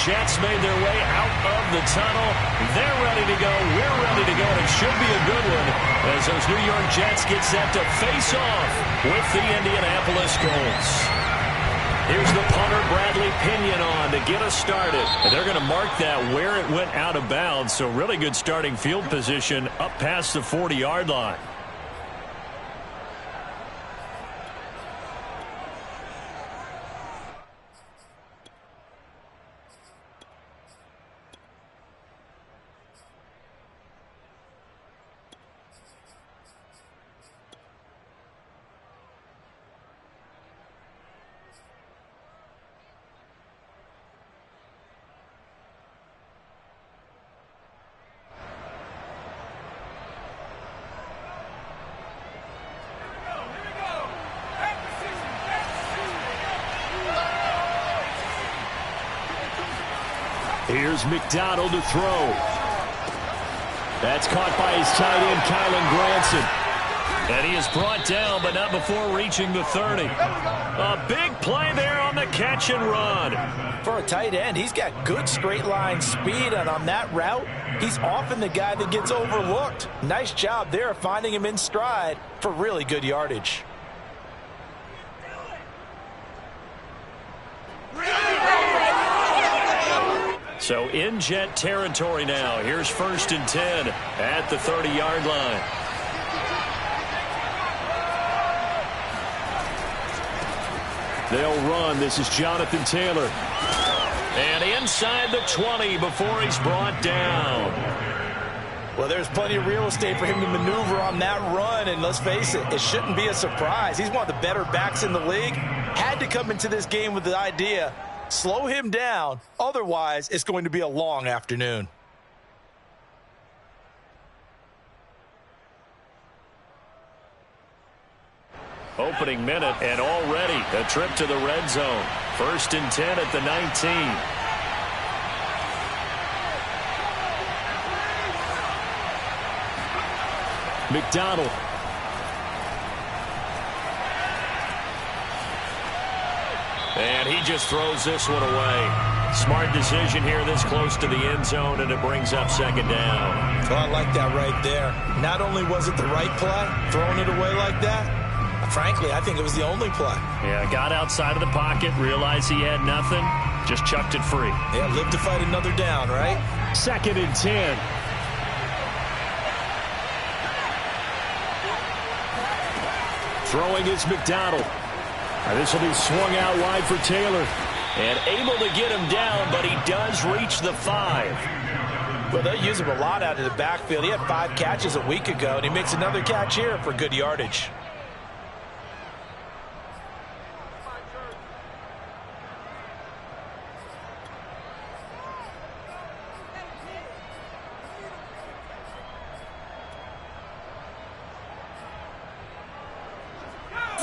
Jets made their way out of the tunnel. They're ready to go. We're ready to go. And it should be a good one as those New York Jets get set to face off with the Indianapolis Colts. Here's the punter, Bradley Pinion, on to get us started. And they're going to mark that where it went out of bounds. So really good starting field position up past the 40-yard line. Here's McDonald to throw. That's caught by his tight end, Kylen Granson. And he is brought down, but not before reaching the 30. A big play there on the catch and run. For a tight end, he's got good straight line speed, and on that route, he's often the guy that gets overlooked. Nice job there finding him in stride for really good yardage. So in Jet territory now. Here's 1st and 10 at the 30-yard line. They'll run. This is Jonathan Taylor. And inside the 20 before he's brought down. Well, there's plenty of real estate for him to maneuver on that run, and let's face it, it shouldn't be a surprise. He's one of the better backs in the league. Had to come into this game with the idea, slow him down, otherwise it's going to be a long afternoon. Opening minute, and already a trip to the red zone. 1st and 10 at the 19. McDonald. And he just throws this one away. Smart decision here this close to the end zone, and it brings up 2nd down. Well, I like that right there. Not only was it the right play, throwing it away like that, frankly, I think it was the only play. Yeah, got outside of the pocket, realized he had nothing, just chucked it free. Yeah, live to fight another down, right? 2nd and 10. Throwing is McDonald. This will be swung out wide for Taylor. And able to get him down, but he does reach the 5. Well, they'll use him a lot out of the backfield. He had 5 catches a week ago, and he makes another catch here for good yardage.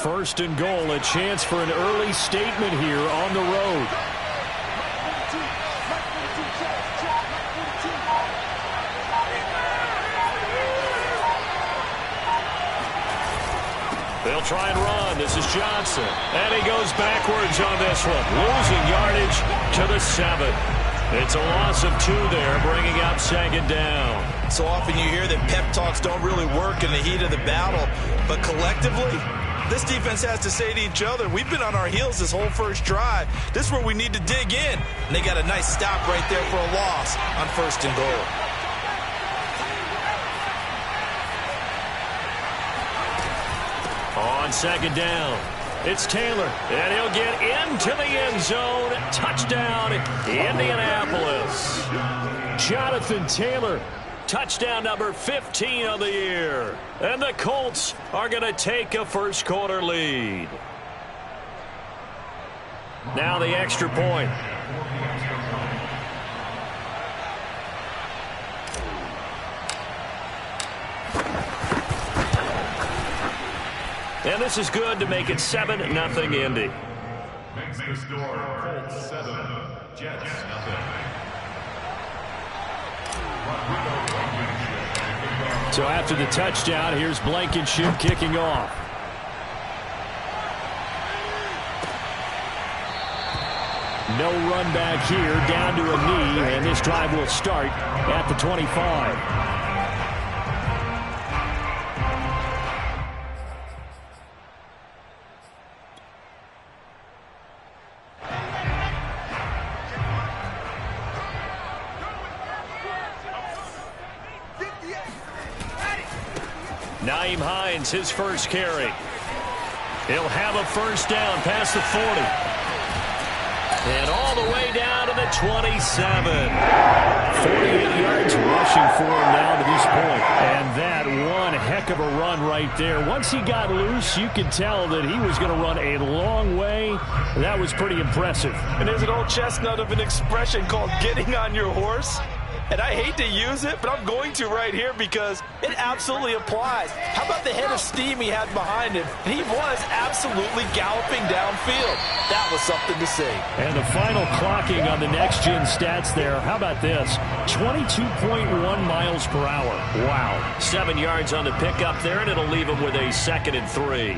First and goal, a chance for an early statement here on the road. They'll try and run. This is Johnson. And he goes backwards on this one, losing yardage to the 7. It's a loss of 2 there, bringing up 2nd down. So often you hear that pep talks don't really work in the heat of the battle, but collectively, this defense has to say to each other, we've been on our heels this whole first drive. This is where we need to dig in. And they got a nice stop right there for a loss on 1st and goal. On 2nd down, it's Taylor, and he'll get into the end zone. Touchdown, Indianapolis. Jonathan Taylor. Touchdown number 15 of the year. And the Colts are going to take a first quarter lead. Now the extra point. And this is good to make it 7-0 Indy. Makes the score Colts 7, Jets nothing. So after the touchdown, here's Blankenship kicking off. No run back here, down to a knee, and this drive will start at the 25. Nyheim Hines, his first carry. He'll have a first down past the 40. And all the way down to the 27. 48 yards rushing for him now to this point. And that one heck of a run right there. Once he got loose, you could tell that he was going to run a long way. That was pretty impressive. And there's an old chestnut of an expression called getting on your horse. And I hate to use it, but I'm going to right here because it absolutely applies. How about the head of steam he had behind him? And he was absolutely galloping downfield. That was something to see. And the final clocking on the next-gen stats there. How about this? 22.1 miles per hour. Wow. 7 yards on the pickup there, and it'll leave him with a 2nd and 3.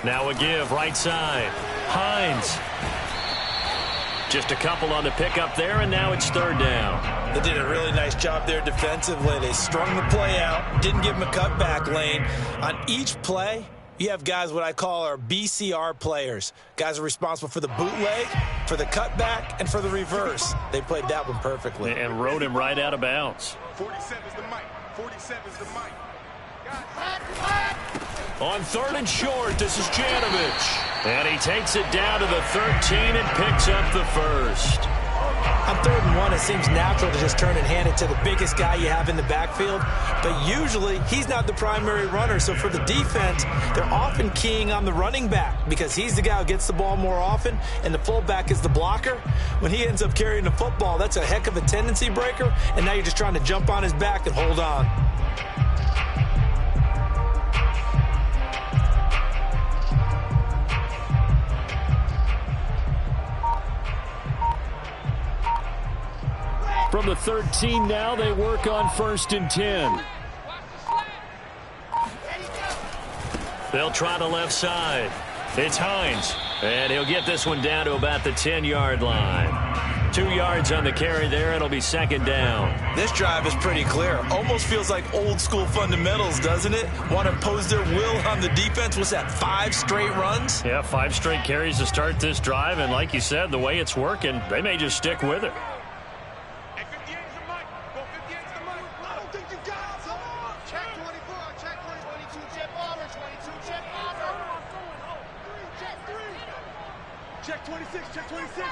Now a give, right side. Hines. Just a couple on the pickup there, and now it's 3rd down. They did a really nice job there defensively. They strung the play out, didn't give him a cutback lane. On each play, you have guys what I call our BCR players. Guys are responsible for the bootleg, for the cutback, and for the reverse. They played that one perfectly. And rode him right out of bounds. 47 is the mic. 47 is the mic. On 3rd and short, this is Janovich. And he takes it down to the 13 and picks up the first. On 3rd and 1, it seems natural to just turn and hand it to the biggest guy you have in the backfield. But usually, he's not the primary runner. So for the defense, they're often keying on the running back because he's the guy who gets the ball more often, and the fullback is the blocker. When he ends up carrying the football, that's a heck of a tendency breaker, and now you're just trying to jump on his back and hold on. From the 13 now, they work on 1st and 10. They'll try the left side. It's Hines. And he'll get this one down to about the 10-yard line. 2 yards on the carry there. It'll be 2nd down. This drive is pretty clear. Almost feels like old school fundamentals, doesn't it? Want to impose their will on the defense. What's that, 5 straight runs? Yeah, 5 straight carries to start this drive. And like you said, the way it's working, they may just stick with it. Check 26, check 26.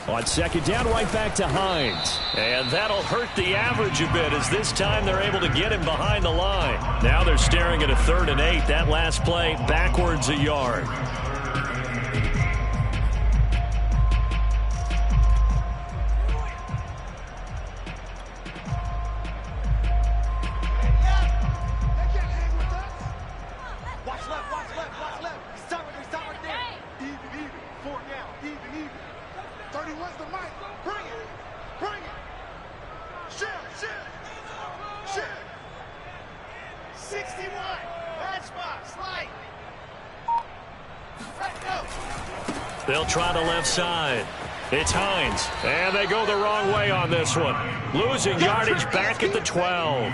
On 2nd down, right back to Hines. And that'll hurt the average a bit as this time they're able to get him behind the line. Now they're staring at a 3rd and 8. That last play backwards a yard. They'll try the left side. It's Hines. And they go the wrong way on this one. Losing yardage back at the 12.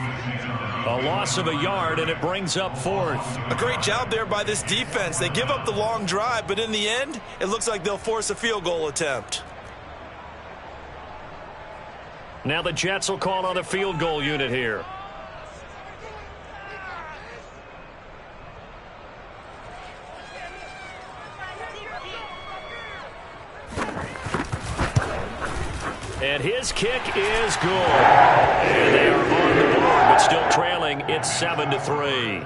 A loss of a yard, and it brings up 4th. A great job there by this defense. They give up the long drive, but in the end, it looks like they'll force a field goal attempt. Now the Jets will call on a field goal unit here. And his kick is good. And they are on the board, but still trailing. It's 7-3.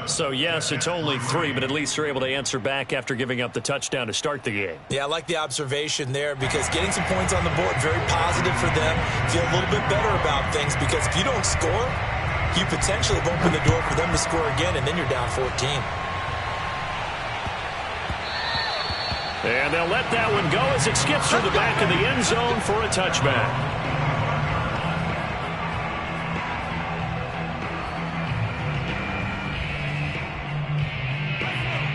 So, yes, it's only 3, but at least they're able to answer back after giving up the touchdown to start the game. Yeah, I like the observation there because getting some points on the board, very positive for them. Feel a little bit better about things because if you don't score, you potentially have opened the door for them to score again, and then you're down 14. And they'll let that one go as it skips through the back of the end zone for a touchback.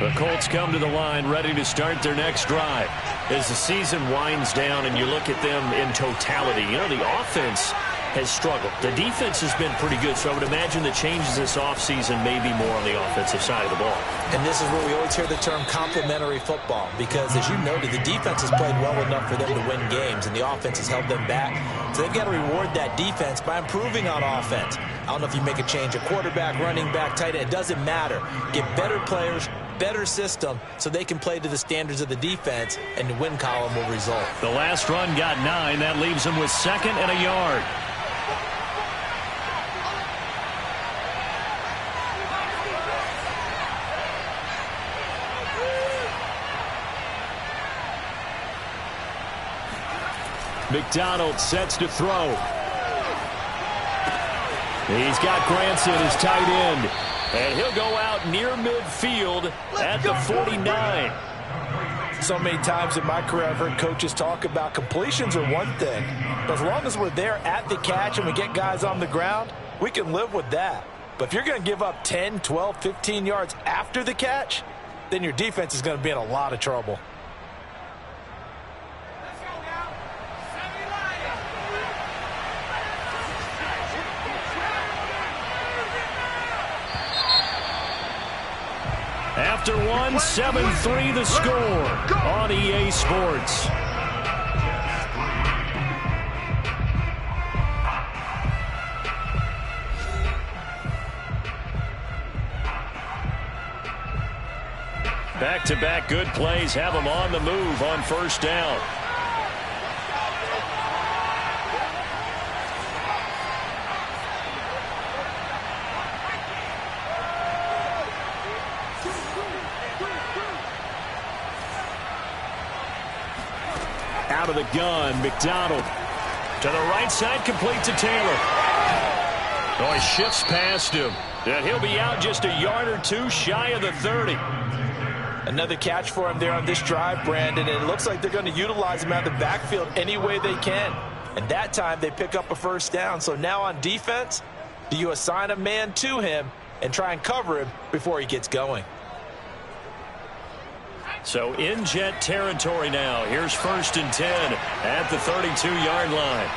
The Colts come to the line ready to start their next drive. As the season winds down and you look at them in totality, you know, the offense has struggled. The defense has been pretty good, so I would imagine the changes this offseason may be more on the offensive side of the ball. And this is where we always hear the term complementary football, because as you noted, the defense has played well enough for them to win games, and the offense has held them back. So they've got to reward that defense by improving on offense. I don't know if you make a change, a quarterback, running back, tight end, it doesn't matter. Get better players, better system, so they can play to the standards of the defense, and the win column will result. The last run got 9. That leaves them with 2nd and a yard. McDonald sets to throw. He's got Granson as tight end. And he'll go out near midfield at the 49. So many times in my career I've heard coaches talk about completions are one thing. But as long as we're there at the catch and we get guys on the ground, we can live with that. But if you're going to give up 10, 12, 15 yards after the catch, then your defense is going to be in a lot of trouble. After one, 7-3 the score on EA Sports. Back-to-back good plays have them on the move on first down. Out of the gun, McDonald to the right side, complete to Taylor. Oh, he shifts past him. And he'll be out just a yard or two shy of the 30. Another catch for him there on this drive, Brandon, and it looks like they're going to utilize him out of the backfield any way they can. And that time they pick up a first down. So now on defense, do you assign a man to him and try and cover him before he gets going? So in Jet territory now. Here's 1st and 10 at the 32-yard line.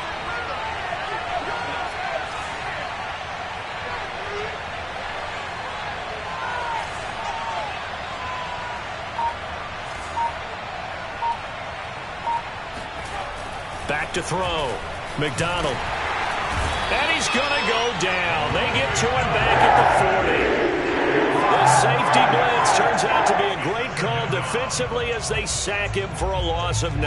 Back to throw. McDonald. And he's going to go down. They get to him back at the 40. The safety blitz turns out to be a great call defensively as they sack him for a loss of 9.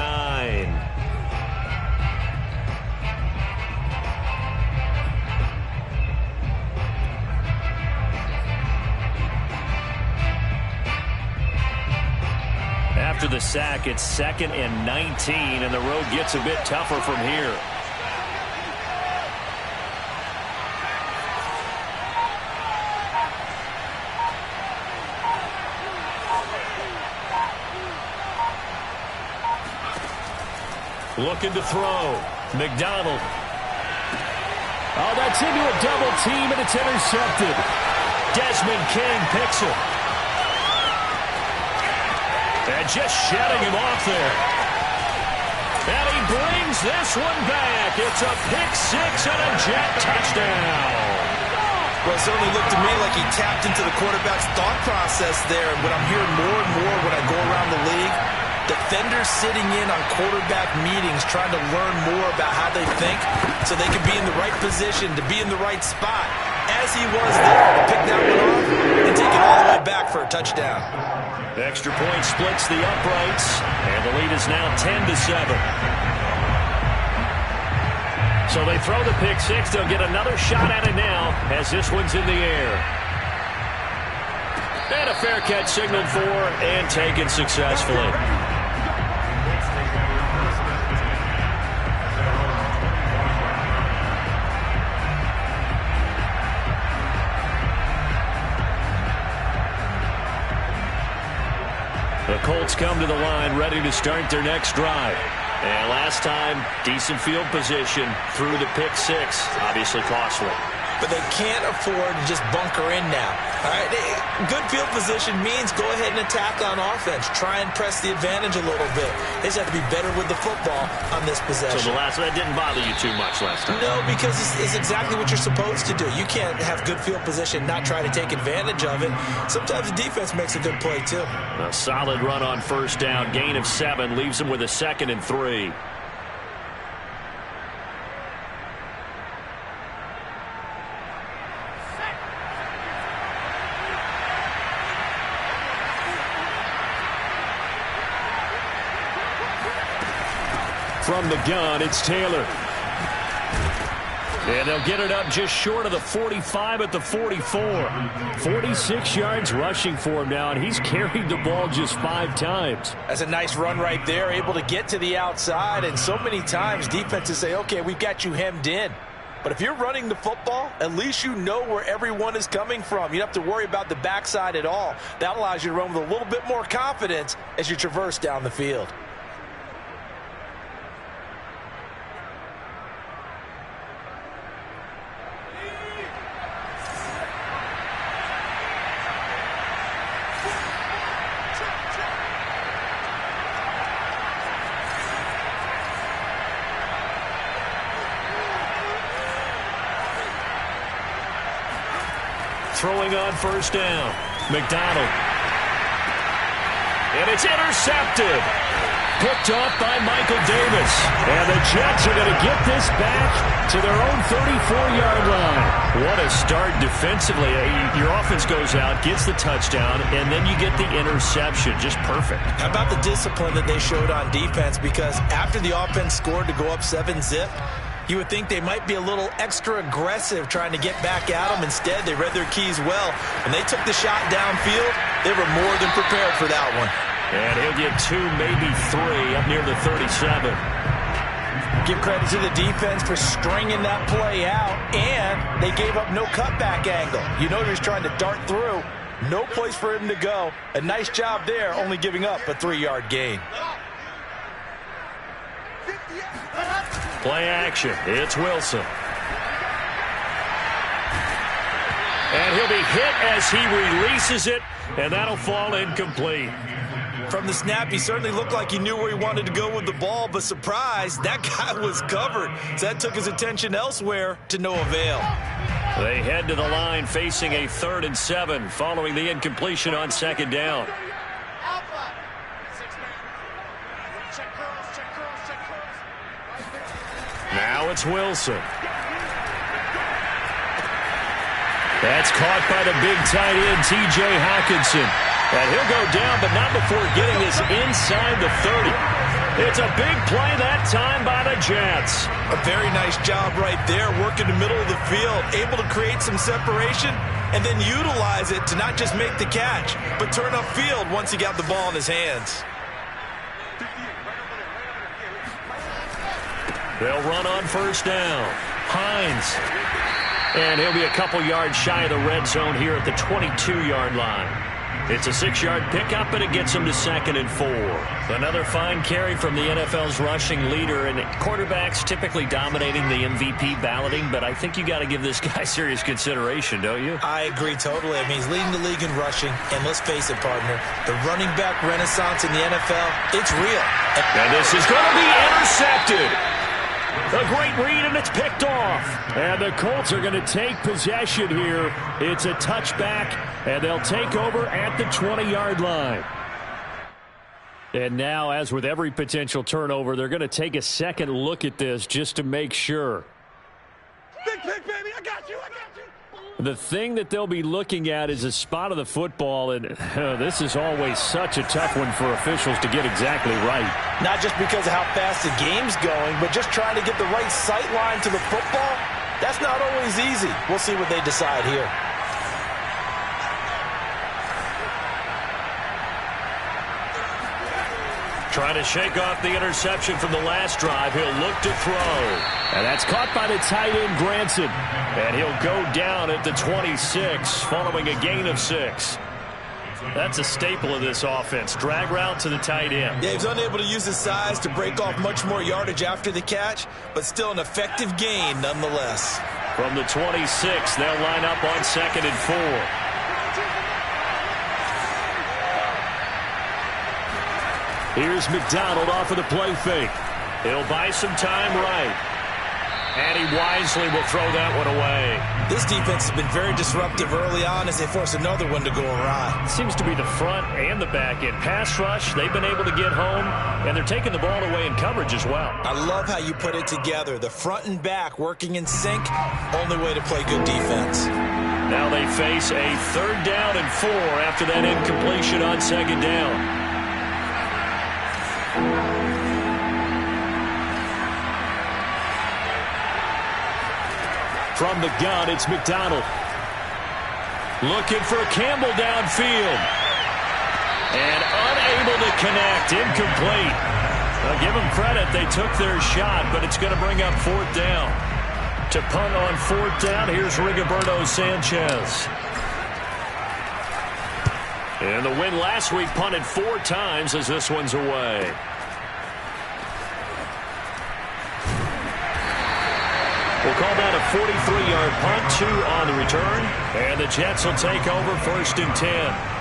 After the sack, it's 2nd and 19, and the road gets a bit tougher from here. Looking to throw. McDonald. Oh, that's into a double team, and it's intercepted. Desmond King picks it. And just shedding him off there. And he brings this one back. It's a pick-6 and a Jet touchdown. Well, it certainly looked to me like he tapped into the quarterback's thought process there. And what I'm hearing more and more when I go around the league, defenders sitting in on quarterback meetings trying to learn more about how they think so they can be in the right position to be in the right spot. As he was there to pick that one off and take it all the way back for a touchdown. The extra point splits the uprights, and the lead is now 10-7. So they throw the pick-6. They'll get another shot at it now as this one's in the air. And a fair catch signaled for and taken successfully. The Colts come to the line ready to start their next drive. And last time, decent field position through the pick six. Obviously costly. But they can't afford to just bunker in now. All right, good field position means go ahead and attack on offense. Try and press the advantage a little bit. They just have to be better with the football on this possession. So that didn't bother you too much last time? No, because it's exactly what you're supposed to do. You can't have good field position, not try to take advantage of it. Sometimes the defense makes a good play, too. A solid run on first down. Gain of 7 leaves them with a 2nd and 3. From the gun, it's Taylor. And they'll get it up just short of the 45 at the 44. 46 yards rushing for him now, and he's carried the ball just 5 times. That's a nice run right there, able to get to the outside. And so many times defenses say, okay, we've got you hemmed in. But if you're running the football, at least you know where everyone is coming from. You don't have to worry about the backside at all. That allows you to run with a little bit more confidence as you traverse down the field. Throwing on first down. McDonald. And it's intercepted. Picked off by Michael Davis. And the Jets are going to get this back to their own 34-yard line. What a start defensively. Your offense goes out, gets the touchdown, and then you get the interception. Just perfect. How about the discipline that they showed on defense? Because after the offense scored to go up 7-zip, you would think they might be a little extra aggressive trying to get back at them. Instead, they read their keys well. When they took the shot downfield, they were more than prepared for that one. And he'll get 2, maybe 3 up near the 37. Give credit to the defense for stringing that play out, and they gave up no cutback angle. You know he was trying to dart through. No place for him to go. A nice job there, only giving up a 3-yard gain. Play action. It's Wilson. And he'll be hit as he releases it, and that'll fall incomplete. From the snap, he certainly looked like he knew where he wanted to go with the ball, but surprise, that guy was covered. So that took his attention elsewhere to no avail. They head to the line facing a 3rd and 7 following the incompletion on 2nd down. Now it's Wilson. That's caught by the big tight end, T.J. Hockenson. And he'll go down, but not before getting this inside the 30. It's a big play that time by the Jets. A very nice job right there, working the middle of the field, able to create some separation, and then utilize it to not just make the catch, but turn upfield once he got the ball in his hands. They'll run on first down. Hines. And he'll be a couple yards shy of the red zone here at the 22-yard line. It's a 6-yard pickup, and it gets him to 2nd and 4. Another fine carry from the NFL's rushing leader, and quarterbacks typically dominating the MVP balloting, but I think you got to give this guy serious consideration, don't you? I agree totally. I mean, he's leading the league in rushing, and let's face it, partner, the running back renaissance in the NFL, it's real. And this is going to be intercepted. A great read, and it's picked off. And the Colts are going to take possession here. It's a touchback, and they'll take over at the 20-yard line. And now, as with every potential turnover, they're going to take a second look at this just to make sure. Big pick, baby. I got you. The thing that they'll be looking at is a spot of the football, and this is always such a tough one for officials to get exactly right. Not just because of how fast the game's going, but just trying to get the right sight line to the football. That's not always easy. We'll see what they decide here. Trying to shake off the interception from the last drive. He'll look to throw. And that's caught by the tight end, Granson. And he'll go down at the 26 following a gain of 6. That's a staple of this offense. Drag route to the tight end. Yeah, he was unable to use his size to break off much more yardage after the catch, but still an effective gain nonetheless. From the 26, they'll line up on 2nd and 4. Here's McDonald off of the play fake. He'll buy some time right. And he wisely will throw that one away. This defense has been very disruptive early on as they force another one to go awry. It seems to be the front and the back end. Pass rush, they've been able to get home, and they're taking the ball away in coverage as well. I love how you put it together. The front and back working in sync, only way to play good defense. Now they face a 3rd down and 4 after that incompletion on 2nd down. From the gun, it's McDonald. Looking for Campbell downfield. And unable to connect. Incomplete. I'll give them credit. They took their shot, but it's going to bring up 4th down. To punt on 4th down, here's Rigoberto Sanchez. And the win last week punted 4 times as this one's away. We'll call that a 43-yard punt, 2 on the return. And the Jets will take over 1st and 10.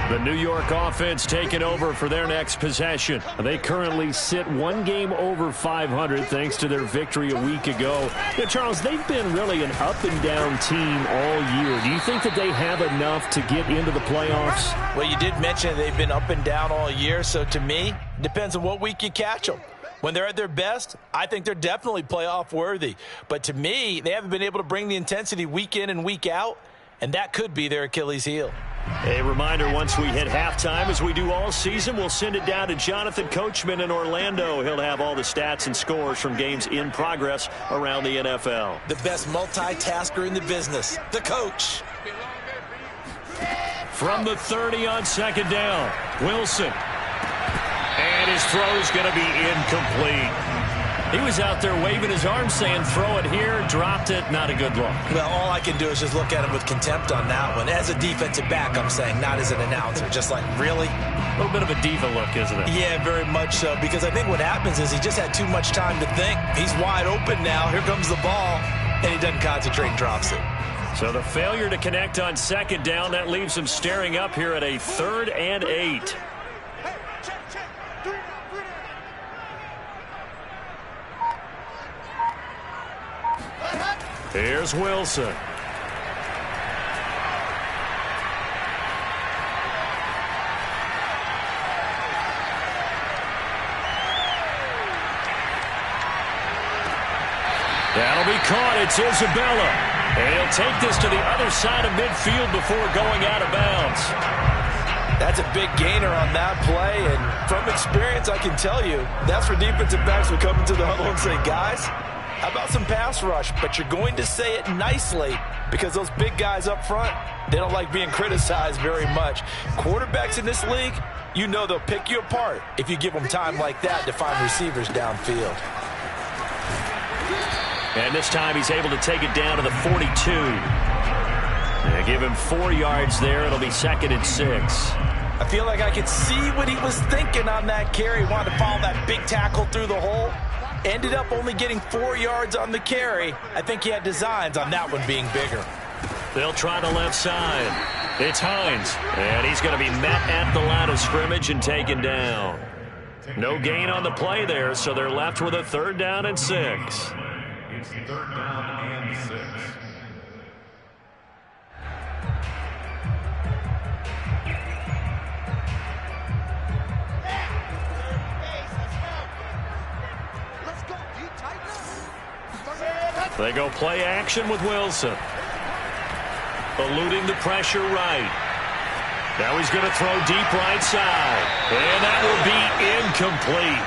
The New York offense taking over for their next possession. They currently sit 1 game over 500 thanks to their victory a week ago. Yeah, Charles, they've been really an up-and-down team all year. Do you think that they have enough to get into the playoffs? Well, you did mention they've been up and down all year, so to me, it depends on what week you catch them. When they're at their best, I think they're definitely playoff worthy. But to me, they haven't been able to bring the intensity week in and week out, and that could be their Achilles heel. A reminder, once we hit halftime, as we do all season, we'll send it down to Jonathan Coachman in Orlando. He'll have all the stats and scores from games in progress around the NFL. The best multitasker in the business, the coach. From the 30 on 2nd down, Wilson. And his throw's going to be incomplete. He was out there waving his arms saying, throw it here, dropped it, not a good look. Well, all I can do is just look at him with contempt on that one. As a defensive back, I'm saying, not as an announcer. Just like, really? A little bit of a diva look, isn't it? Yeah, very much so, because I think what happens is he just had too much time to think. He's wide open now. Here comes the ball, and he doesn't concentrate and drops it. So the failure to connect on 2nd down, that leaves him staring up here at a 3rd and 8. Here's Wilson. That'll be caught. It's Isabella. And he'll take this to the other side of midfield before going out of bounds. That's a big gainer on that play, and from experience, I can tell you, that's where defensive backs will come into the huddle and say, guys, how about some pass rush? But you're going to say it nicely because those big guys up front, they don't like being criticized very much. Quarterbacks in this league, you know they'll pick you apart if you give them time like that to find receivers downfield. And this time he's able to take it down to the 42. They give him 4 yards there. It'll be 2nd and 6. I feel like I could see what he was thinking on that carry. He wanted to follow that big tackle through the hole. Ended up only getting 4 yards on the carry. I think he had designs on that one being bigger. They'll try the left side. It's Hines. And he's going to be met at the line of scrimmage and taken down. No gain on the play there, so they're left with a 3rd down and 6. It's 3rd down and 6. They go play action with Wilson. Eluding the pressure right. Now he's going to throw deep right side. And that will be incomplete.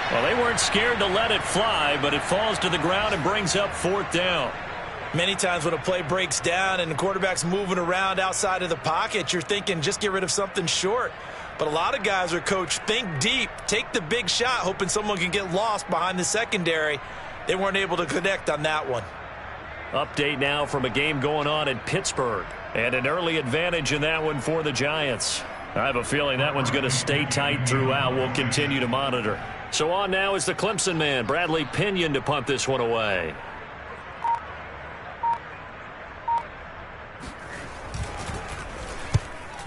Well, they weren't scared to let it fly, but it falls to the ground and brings up 4th down. Many times when a play breaks down and the quarterback's moving around outside of the pocket, you're thinking just get rid of something short. But a lot of guys are coached, think deep, take the big shot, hoping someone can get lost behind the secondary. They weren't able to connect on that one. Update now from a game going on in Pittsburgh. And an early advantage in that one for the Giants. I have a feeling that one's going to stay tight throughout. We'll continue to monitor. So on now is the Clemson man, Bradley Pinion, to punt this one away.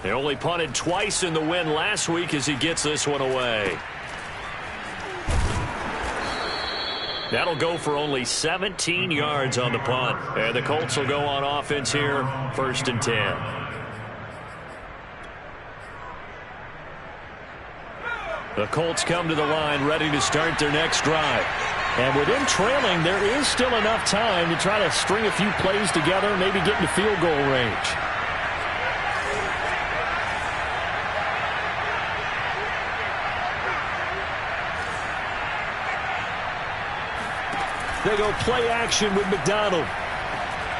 They only punted twice in the win last week as he gets this one away. That'll go for only 17 yards on the punt. And the Colts will go on offense here, 1st and 10. The Colts come to the line ready to start their next drive. And with them trailing, there is still enough time to try to string a few plays together and maybe get into field goal range. They go play action with McDonald.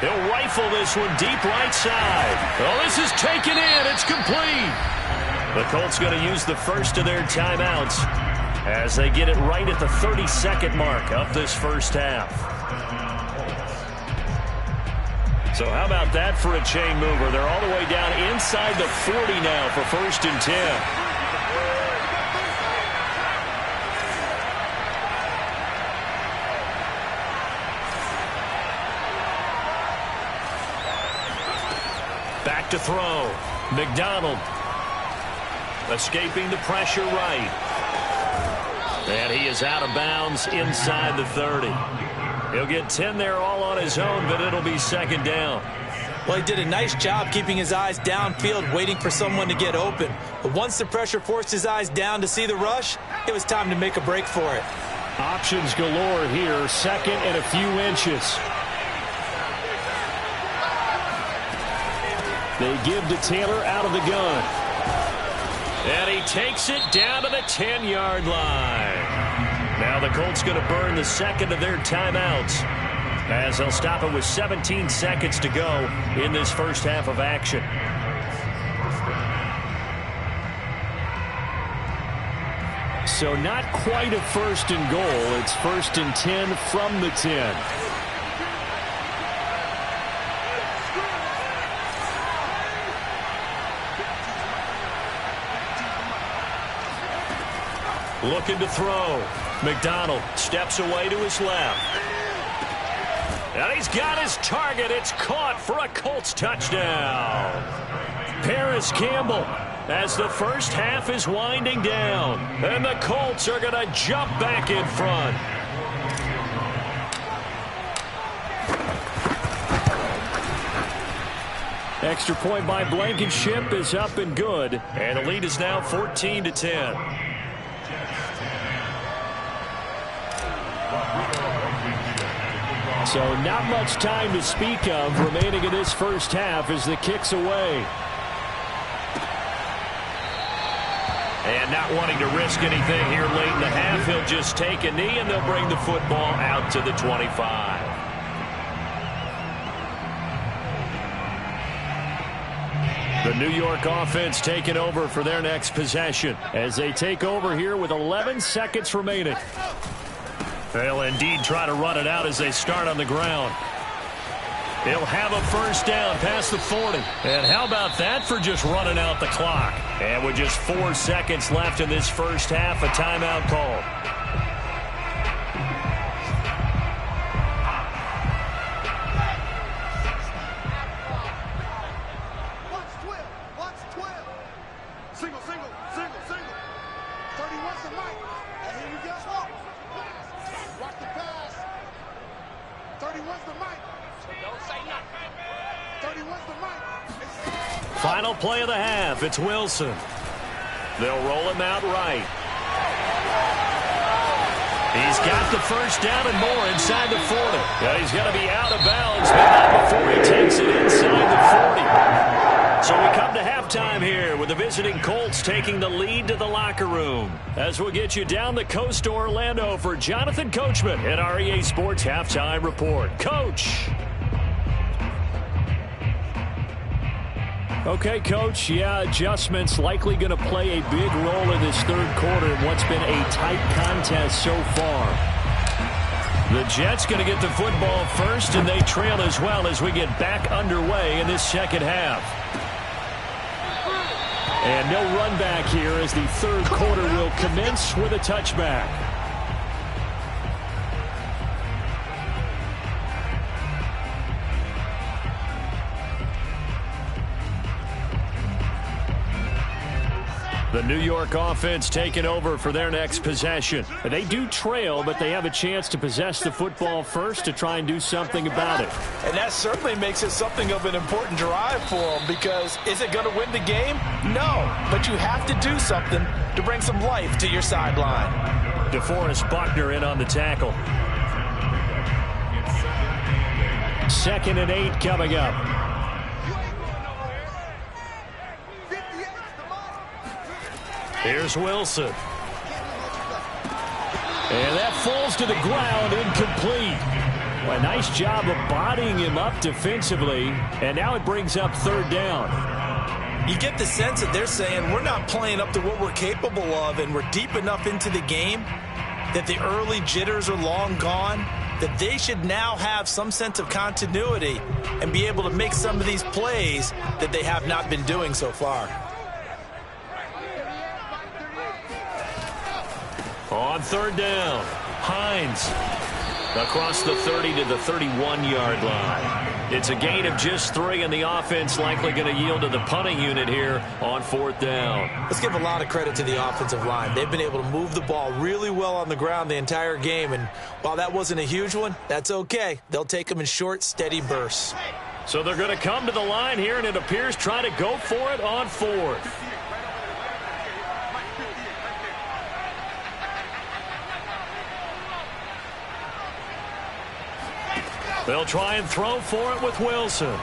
He'll rifle this one deep right side. Oh, this is taken in. It's complete. The Colts going to use the first of their timeouts as they get it right at the 32nd mark of this first half. So how about that for a chain mover? They're all the way down inside the 40 now for 1st and 10. Back to throw. McDonald escaping the pressure right. And he is out of bounds inside the 30. He'll get 10 there all on his own, but it'll be 2nd down. Well, he did a nice job keeping his eyes downfield, waiting for someone to get open. But once the pressure forced his eyes down to see the rush, it was time to make a break for it. Options galore here, 2nd and a few inches. They give to Taylor out of the gun. And he takes it down to the 10-yard line. Now the Colts going to burn the 2nd of their timeouts as they'll stop it with 17 seconds to go in this first half of action. So not quite a 1st and goal. It's 1st and 10 from the 10. Looking to throw. McDonald steps away to his left. And he's got his target. It's caught for a Colts touchdown. Paris Campbell as the first half is winding down. And the Colts are going to jump back in front. Extra point by Blankenship is up and good. And the lead is now 14-10. So not much time to speak of remaining in this first half as the kick's away. And not wanting to risk anything here late in the half, he'll just take a knee and they'll bring the football out to the 25. The New York offense taking over for their next possession as they take over here with 11 seconds remaining. They'll indeed try to run it out as they start on the ground. He'll have a first down past the 40. And how about that for just running out the clock? And with just 4 seconds left in this first half, a timeout call. Single, single, single, single. 31's the mic. And here we go. Watch the pass. 31's the mic. Don't say nothing. 31's the mic. Final play of the half. It's Wilson. They'll roll him out right. He's got the first down and more inside the 40. Yeah, he's going to be out of bounds, but not before he takes it inside the 40. So we come to halftime here with the visiting Colts taking the lead to the locker room. As we'll get you down the coast to Orlando for Jonathan Coachman at our EA Sports Halftime Report. Coach. Okay, Coach. Yeah, adjustments likely going to play a big role in this third quarter in what's been a tight contest so far. The Jets going to get the football first, and they trail as well as we get back underway in this second half. And no run back here as the third quarter will commence with a touchback. The New York offense taking over for their next possession. They do trail, but they have a chance to possess the football first to try and do something about it. And that certainly makes it something of an important drive for them, because is it going to win the game? No, but you have to do something to bring some life to your sideline. DeForest Buckner in on the tackle. 2nd and 8 coming up. Here's Wilson. And that falls to the ground, incomplete. Well, a nice job of bodying him up defensively, and now it brings up 3rd down. You get the sense that they're saying we're not playing up to what we're capable of, and we're deep enough into the game that the early jitters are long gone, that they should now have some sense of continuity and be able to make some of these plays that they have not been doing so far. On 3rd down, Hines across the 30 to the 31-yard line. It's a gain of just 3, and the offense likely going to yield to the punting unit here on 4th down. Let's give a lot of credit to the offensive line. They've been able to move the ball really well on the ground the entire game, and while that wasn't a huge one, that's okay. They'll take them in short, steady bursts. So they're going to come to the line here, and it appears try to go for it on 4th. They'll try and throw for it with Wilson.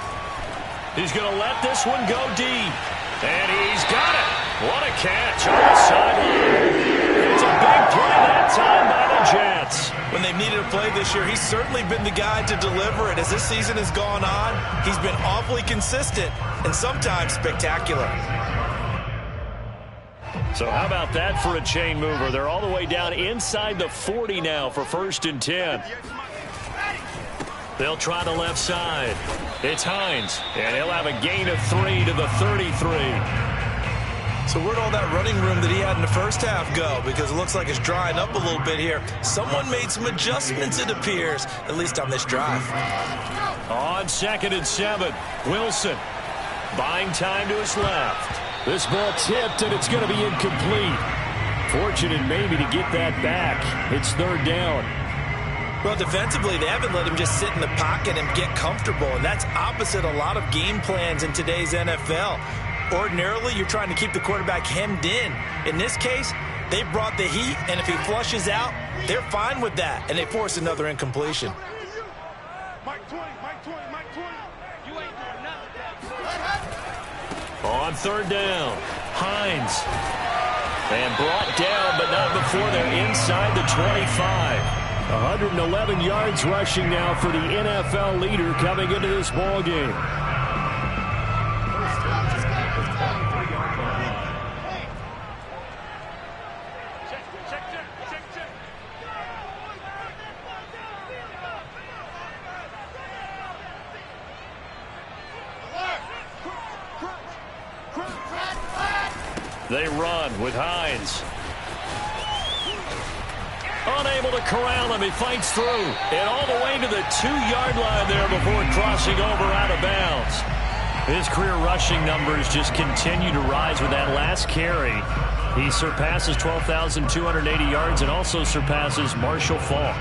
He's going to let this one go deep. And he's got it. What a catch on the sideline. It's a big play that time by the Jets. When they've needed a play this year, he's certainly been the guy to deliver it. As this season has gone on, he's been awfully consistent and sometimes spectacular. So how about that for a chain mover? They're all the way down inside the 40 now for 1st and 10. They'll try the left side. It's Hines, and he'll have a gain of 3 to the 33. So where'd all that running room that he had in the first half go? Because it looks like it's drying up a little bit here. Someone made some adjustments, it appears, at least on this drive. On 2nd and 7, Wilson buying time to his left. This ball tipped, and it's going to be incomplete. Fortunate maybe to get that back. It's 3rd down. Well, defensively, they haven't let him just sit in the pocket and get comfortable, and that's opposite a lot of game plans in today's NFL. Ordinarily, you're trying to keep the quarterback hemmed in. In this case, they brought the heat, and if he flushes out, they're fine with that, and they force another incompletion. Mike 20, Mike 20, Mike 20. You ain't doing nothing. On 3rd down, Hines. And brought down, but not before they're inside the 25. 111 yards rushing now for the NFL leader coming into this ball game. They run with Hines. Unable to corral him. He fights through. And all the way to the 2-yard line there before crossing over out of bounds. His career rushing numbers just continue to rise with that last carry. He surpasses 12,280 yards and also surpasses Marshall Faulk.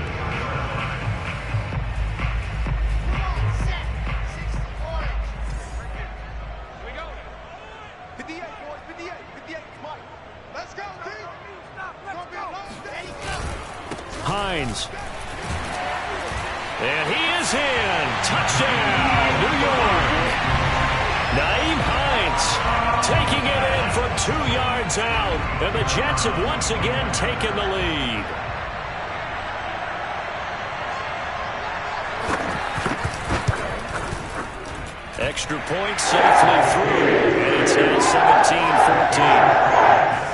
Hines. And he is in. Touchdown, New York. Nyheim Hines taking it in from 2 yards out. And the Jets have once again taken the lead. Extra point safely through. And it's now 17-14.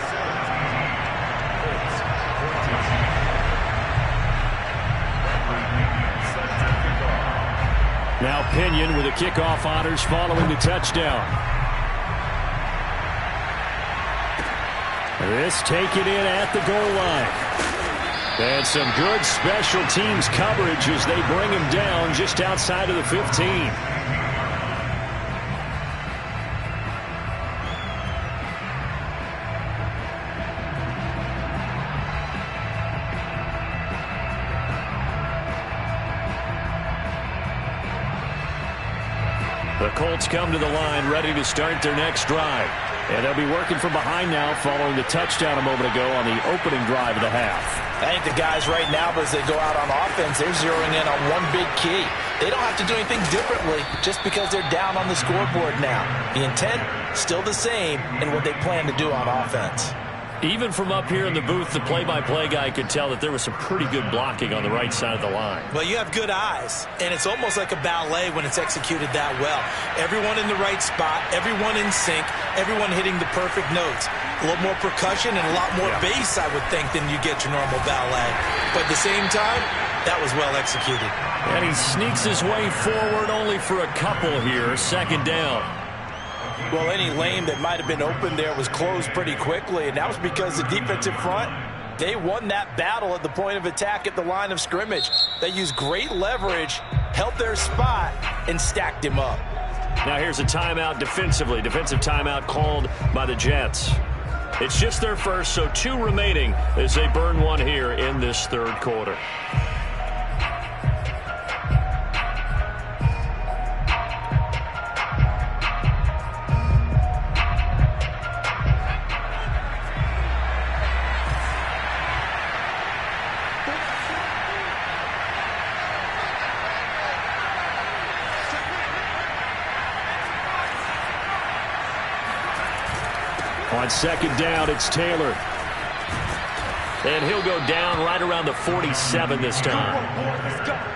kickoff honors following the touchdown. This taken in at the goal line. And some good special teams coverage as they bring him down just outside of the 15. The Colts come to the line ready to start their next drive. And they'll be working from behind now following the touchdown a moment ago on the opening drive of the half. I think the guys right now, as they go out on offense, they're zeroing in on one big key. They don't have to do anything differently just because they're down on the scoreboard now. The intent, still the same in what they plan to do on offense. Even from up here in the booth, the play-by-play guy could tell that there was some pretty good blocking on the right side of the line. Well, you have good eyes, and it's almost like a ballet when it's executed that well. Everyone in the right spot, everyone in sync, everyone hitting the perfect notes. A little more percussion and a lot more bass, I would think, than you get your normal ballet. But at the same time, that was well executed. And he sneaks his way forward only for a couple here. Second down. Well, any lane that might have been open there was closed pretty quickly, and that was because the defensive front, they won that battle at the point of attack at the line of scrimmage. They used great leverage, held their spot, and stacked him up. Now here's a timeout defensively. Defensive timeout called by the Jets. It's just their first, so 2 remaining as they burn one here in this third quarter. On second down, it's Taylor. And he'll go down right around the 47 this time.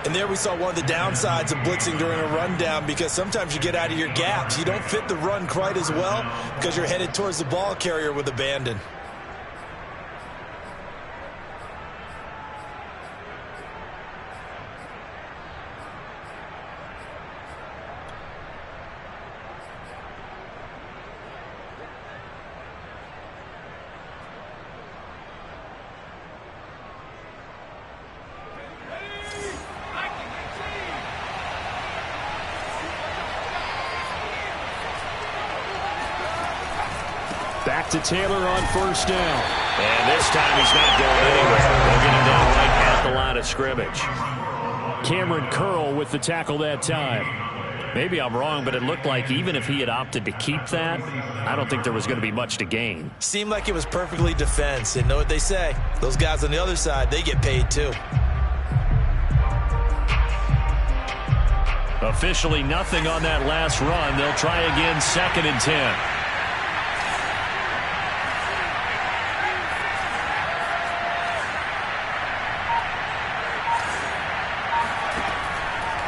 And there we saw one of the downsides of blitzing during a rundown, because sometimes you get out of your gaps. You don't fit the run quite as well because you're headed towards the ball carrier with abandon. Back to Taylor on first down. And this time he's not going anywhere. They'll get him down right at the line of scrimmage. Cameron Curl with the tackle that time. Maybe I'm wrong, but it looked like even if he had opted to keep that, I don't think there was going to be much to gain. Seemed like it was perfectly defense. And know what they say? Those guys on the other side, they get paid too. Officially nothing on that last run. They'll try again, 2nd and 10.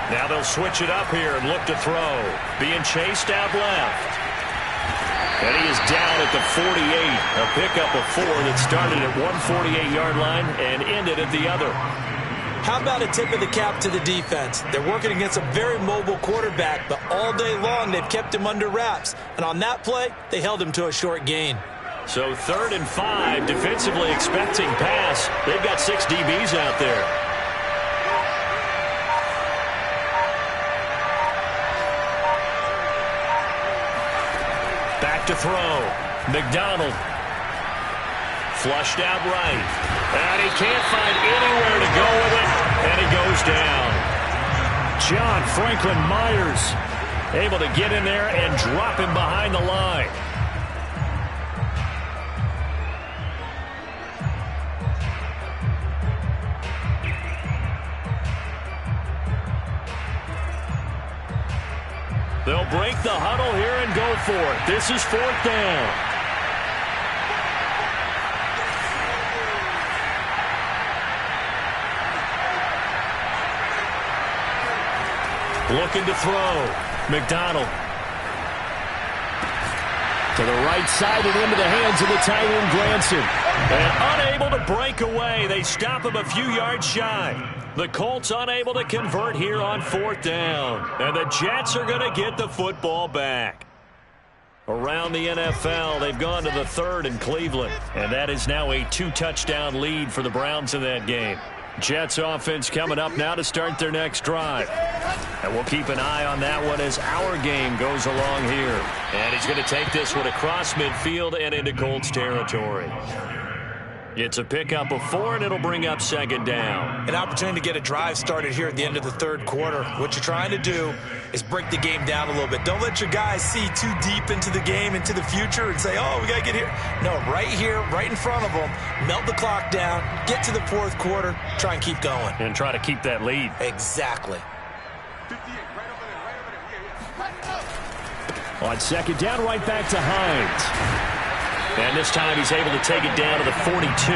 Now they'll switch it up here and look to throw. Being chased out left. And he is down at the 48. A pickup of 4 that started at 148-yard line and ended at the other. How about a tip of the cap to the defense? They're working against a very mobile quarterback, but all day long they've kept him under wraps. And on that play, they held him to a short gain. So 3rd and 5, defensively expecting pass. They've got 6 DBs out there. Back to throw. McDonald. Flushed out right. And he can't find anywhere to go with it. And he goes down. John Franklin Myers able to get in there and drop him behind the line. They'll break the huddle here and go for it. This is 4th down. Looking to throw. McDonald. To the right side and into the hands of the tight end, Granson. And unable to break away. They stop him a few yards shy. The Colts unable to convert here on 4th down. And the Jets are going to get the football back. Around the NFL, they've gone to the 3rd in Cleveland. And that is now a 2-touchdown lead for the Browns in that game. Jets offense coming up now to start their next drive. And we'll keep an eye on that one as our game goes along here. And he's going to take this one across midfield and into Colts territory. It's a pickup of 4, and it'll bring up 2nd down. An opportunity to get a drive started here at the end of the 3rd quarter. What you're trying to do is break the game down a little bit. Don't let your guys see too deep into the game, into the future, and say, oh, we got to get here. No, right here, right in front of them, melt the clock down, get to the 4th quarter, try and keep going. And try to keep that lead. Exactly. On 2nd down, right back to Hines. And this time he's able to take it down to the 42.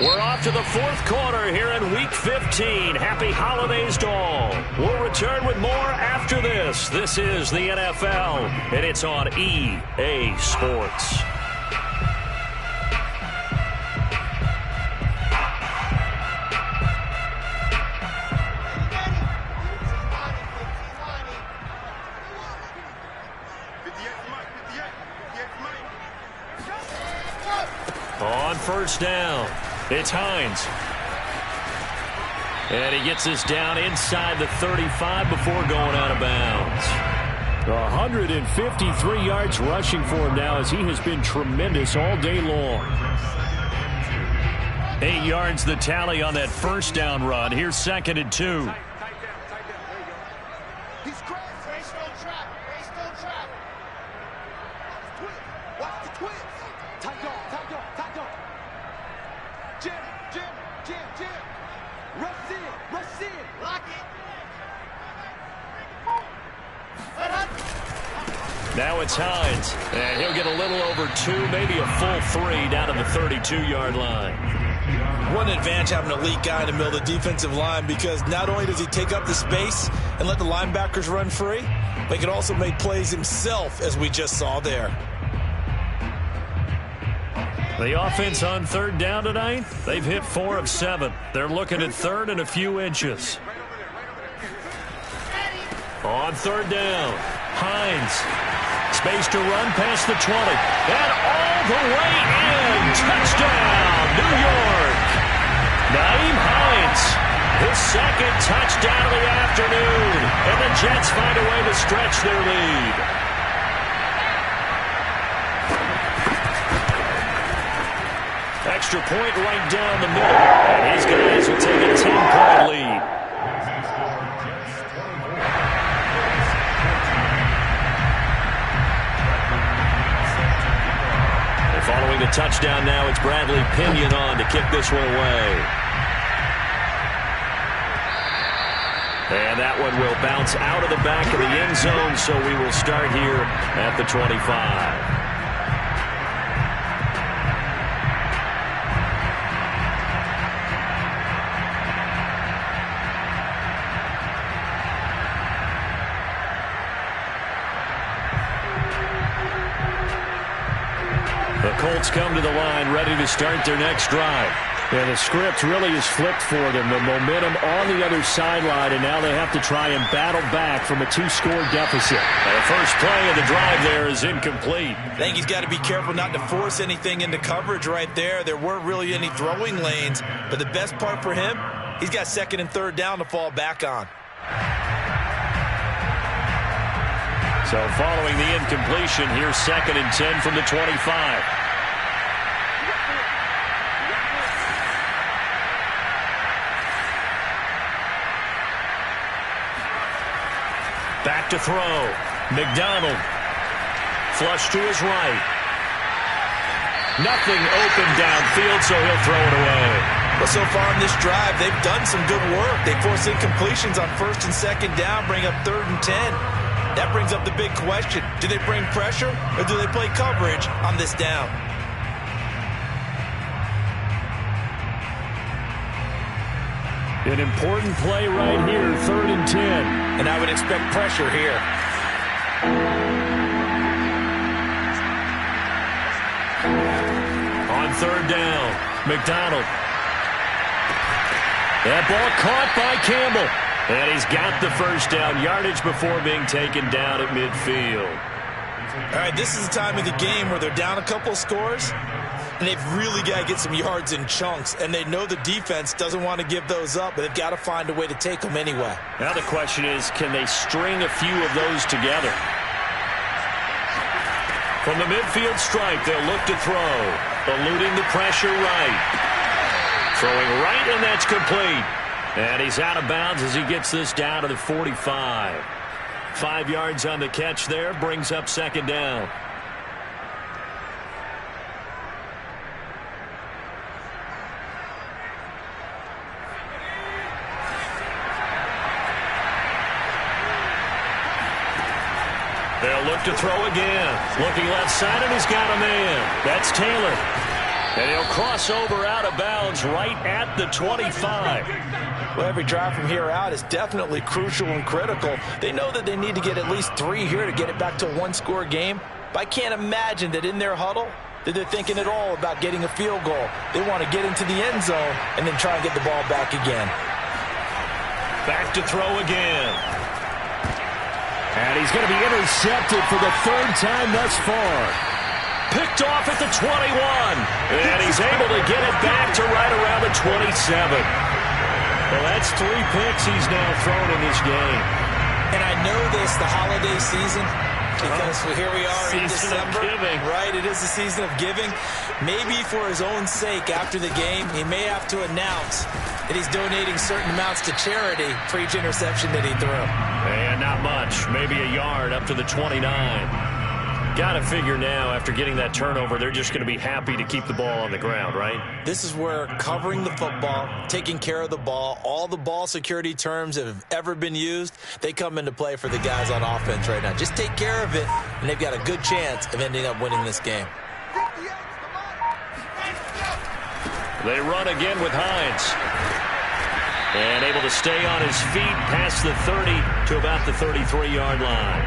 We're off to the 4th quarter here in Week 15. Happy holidays to all. We'll return with more after this. This is the NFL, and it's on EA Sports. On 1st down, it's Hines. And he gets this down inside the 35 before going out of bounds. 153 yards rushing for him now as he has been tremendous all day long. 8 yards the tally on that 1st down run. Here's 2nd and 2. Now it's Hines, and he'll get a little over 2, maybe a full 3 down to the 32-yard line. One advantage having an elite guy in the middle of the defensive line, because not only does he take up the space and let the linebackers run free, but he can also make plays himself, as we just saw there. The offense on 3rd down tonight, they've hit 4 of 7. They're looking at 3rd and a few inches. On 3rd down, Hines. Space to run past the 20. And all the way in. Touchdown, New York. Nyheim Hines, his 2nd touchdown of the afternoon. And the Jets find a way to stretch their lead. Extra point right down the middle. And these guys will take a 10-point lead. Following the touchdown now, it's Bradley Pinion on to kick this one away. And that one will bounce out of the back of the end zone, so we will start here at the 25. The Colts come to the line ready to start their next drive. And the script really is flipped for them. The momentum on the other sideline, and now they have to try and battle back from a 2-score deficit. And the first play of the drive there is incomplete. I think he's got to be careful not to force anything into coverage right there. There weren't really any throwing lanes, but the best part for him, he's got 2nd and 3rd down to fall back on. So following the incompletion, here's 2nd and 10 from the 25. Back to throw. McDonald. Flush to his right. Nothing open downfield, so he'll throw it away. Well, so far in this drive, they've done some good work. They force incompletions on 1st and 2nd down, bring up 3rd and 10. That brings up the big question. Do they bring pressure, or do they play coverage on this down? An important play right here, 3rd and 10. And I would expect pressure here. On 3rd down, McDonald. That ball caught by Campbell. And he's got the first down yardage before being taken down at midfield. All right, this is the time of the game where they're down a couple of scores, and they've really got to get some yards in chunks, and they know the defense doesn't want to give those up, but they've got to find a way to take them anyway. Now the question is, can they string a few of those together? From the midfield stripe, they'll look to throw, eluding the pressure right. Throwing right, and that's complete. And he's out of bounds as he gets this down to the 45. 5 yards on the catch there, brings up 2nd down. They'll look to throw again. Looking left side, and he's got a man. That's Taylor. And he'll cross over out of bounds right at the 25. Well, every drive from here out is definitely crucial and critical. They know that they need to get at least 3 here to get it back to a 1-score game. But I can't imagine that in their huddle that they're thinking at all about getting a field goal. They want to get into the end zone and then try and get the ball back again. Back to throw again. And he's going to be intercepted for the 3rd time thus far. Picked off at the 21. And he's able to get it back to right around the 27. Well, that's 3 picks he's now thrown in this game. And I know this, the holiday season, because here we are in December. Right, it is the season of giving. Maybe for his own sake after the game, he may have to announce that he's donating certain amounts to charity for each interception that he threw. And not much, maybe a yard up to the 29. Got to figure now, after getting that turnover, they're just going to be happy to keep the ball on the ground, right? This is where covering the football, taking care of the ball, all the ball security terms that have ever been used, they come into play for the guys on offense right now. Just take care of it, and they've got a good chance of ending up winning this game. They run again with Hines. And able to stay on his feet past the 30 to about the 33-yard line.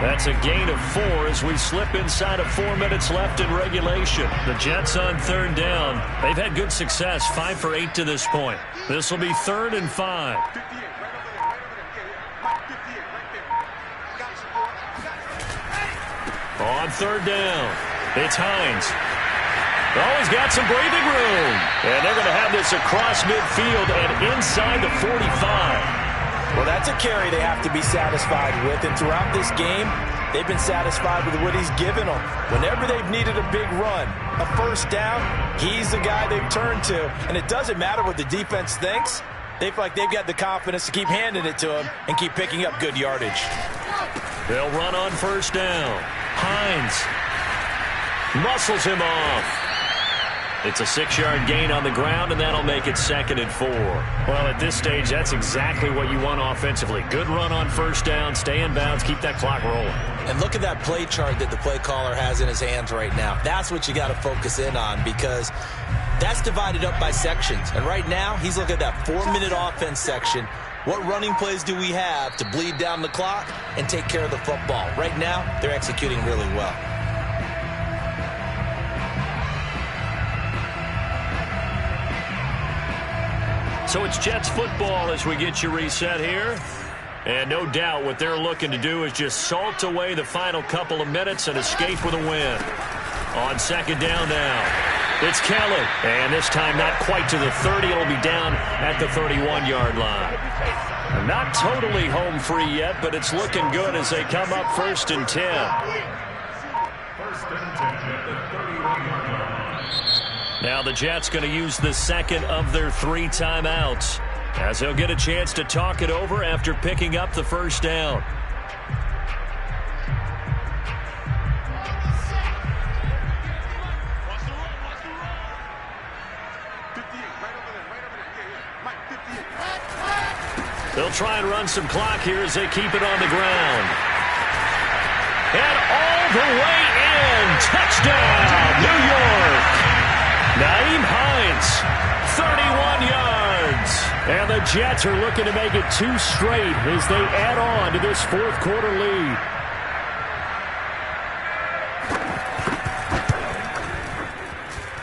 That's a gain of 4 as we slip inside of 4 minutes left in regulation. The Jets on 3rd down. They've had good success, 5 for 8 to this point. This will be 3rd and 5. On 3rd down, it's Hines. Oh, he's got some breathing room. And they're going to have this across midfield and inside the 45. Well, that's a carry they have to be satisfied with, and throughout this game, they've been satisfied with what he's given them. Whenever they've needed a big run, a 1st down, he's the guy they've turned to. And it doesn't matter what the defense thinks. They feel like they've got the confidence to keep handing it to him and keep picking up good yardage. They'll run on 1st down. Hines muscles him off. It's a 6-yard gain on the ground, and that'll make it 2nd and 4. Well, at this stage, that's exactly what you want offensively. Good run on 1st down, stay in bounds, keep that clock rolling. And look at that play chart that the play caller has in his hands right now. That's what you got to focus in on, because that's divided up by sections. And right now, he's looking at that 4-minute offense section. What running plays do we have to bleed down the clock and take care of the football? Right now, they're executing really well. So it's Jets football as we get you reset here. And no doubt what they're looking to do is just salt away the final couple of minutes and escape with a win. On 2nd down now, it's Kelly. And this time not quite to the 30. It'll be down at the 31-yard line. Not totally home free yet, but it's looking good as they come up 1st and 10. 1st and 10 at the 31-yard line. Now the Jets going to use the 2nd of their 3 timeouts, as they'll get a chance to talk it over after picking up the 1st down. They'll try and run some clock here as they keep it on the ground. And all the way in. Touchdown, New York. Nyheim Hines, 31 yards. And the Jets are looking to make it 2 straight as they add on to this fourth quarter lead.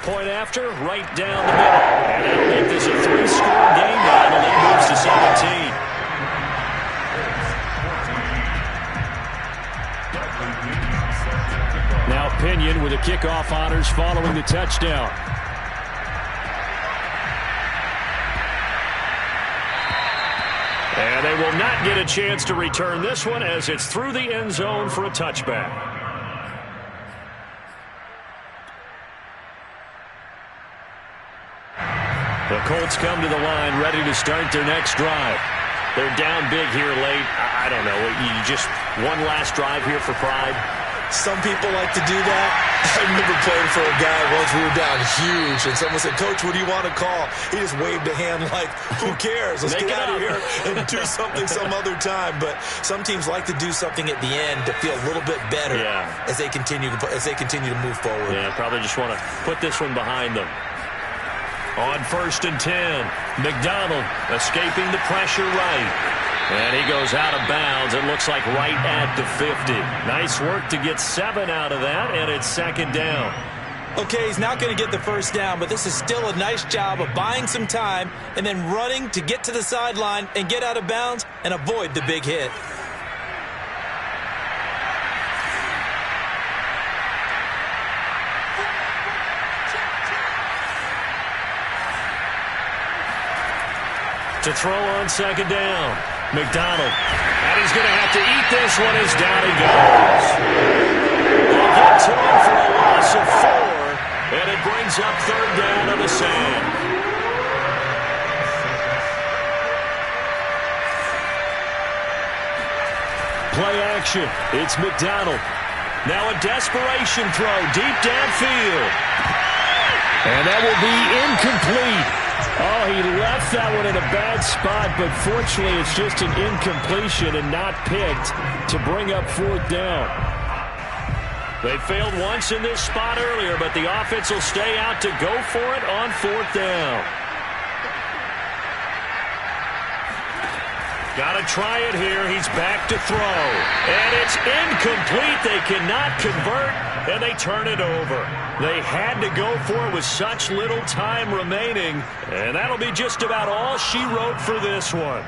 Point after, right down the middle. And that'll make this a 3-score game now. The lead moves to 17. Now Pinion with the kickoff honors following the touchdown. And they will not get a chance to return this one as it's through the end zone for a touchback. The Colts come to the line ready to start their next drive. They're down big here late. I don't know. You just one last drive here for pride. Some people like to do that. I remember playing for a guy once. We were down huge, and someone said, "Coach, what do you want to call?" He just waved a hand like, "Who cares? Let's get out of here and do something some other time." But some teams like to do something at the end to feel a little bit better as they continue to move forward. Yeah, probably just want to put this one behind them. On 1st and 10, McDonald escaping the pressure right. And he goes out of bounds. It looks like right at the 50. Nice work to get 7 out of that, and it's 2nd down. Okay, he's not going to get the first down, but this is still a nice job of buying some time and then running to get to the sideline and get out of bounds and avoid the big hit. To throw on 2nd down. McDonald. And he's going to have to eat this one as down he goes. They'll get to him for a loss of 4, and it brings up 3rd down on the sand. Play action. It's McDonald. Now a desperation throw deep downfield. And that will be incomplete. Oh, he left that one in a bad spot, but fortunately it's just an incompletion and not picked to bring up 4th down. They failed once in this spot earlier, but the offense will stay out to go for it on 4th down. Got to try it here. He's back to throw. And it's incomplete. They cannot convert, and they turn it over. They had to go for it with such little time remaining, and that'll be just about all she wrote for this one.